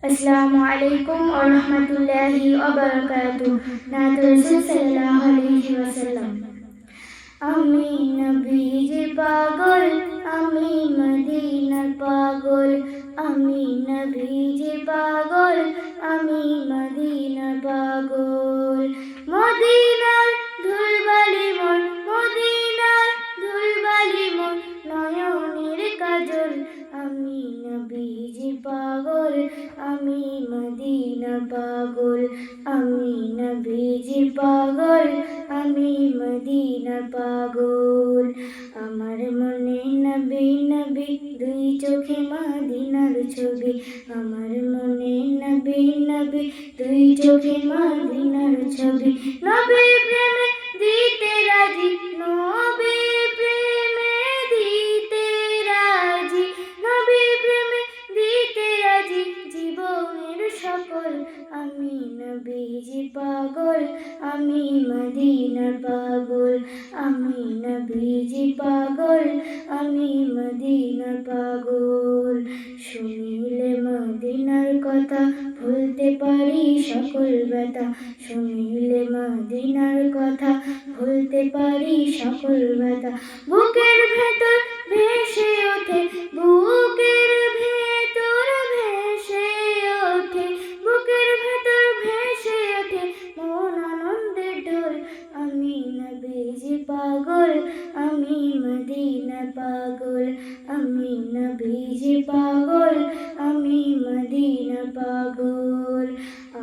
अस्सलामु अलैकुम व रहमतुल्लाहि व बरकातुहू। नात रसूल सल्लल्लाहु अलैहि वसल्लम। আমি নবীজির পাগল, আমি মদিনার পাগল, আমি নবীজির পাগল, আমি মদিনার পাগল। মদিনার ধুলবালি মোর, মদিনার ধুলবালি মোর নয়নের কাজল। আমি নবীজির পাগল, আমি মদিনার পাগল, আমি নবীজির পাগল, আমি মদিনার পাগল। আমার মনে নবী নবী, দুই চোখে মদিনার ছবি। আমার মনে নবী নবী, দুই চোখে মদিনার ছবি। নবী প্রেমে দিতে রাজি, নবী প্রেমে দিতে রাজি, নবী প্রেমে দিতে রাজি জীবনের সকল। আমি নবীজির পাগল, আমি মদিনার পাগল, আমি নবীজির পাগল, আমি মদিনার পাগল। শুনিলে মদিনার কথা ভুলতে পারি সকল ব্যথা, শুনিলে মদিনার কথা ভুলতে পারি সকল ব্যথা। বুকের ভেতর ভেসে ওঠে, বুকের ভেতর ভেসে ওঠে, বুকের ভেতর ভেসে ওঠে মন আনন্দের ঢোল। আমি নবীজির পাগল, আমি মদিনার পাগল, আমি নবীজির পাগল, আমি মদিনার পাগল।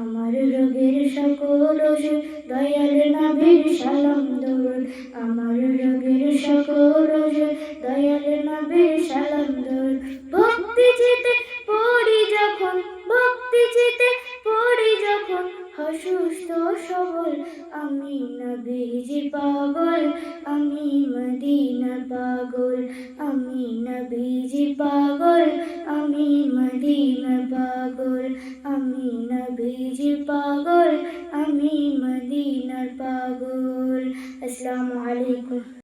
আমার রোগের সকল ওষুধ দয়াল নবীর সালাম দরুদ, আমার রোগের সকল ওষুধ দয়াল নবীর সালাম দরুদ। ভক্তি চিতে পড়ি যখন, ভক্তি চিতে পড়ি যখন অসুস্থ সবল। আমি নবীজির পাগল, আমি মদিনার পাগল, আমি নবীজির পাগল, আমি মদিনার পাগল, আমি নবীজির পাগল, আমি মদিনার পাগল। আসসালামু আলাইকুম।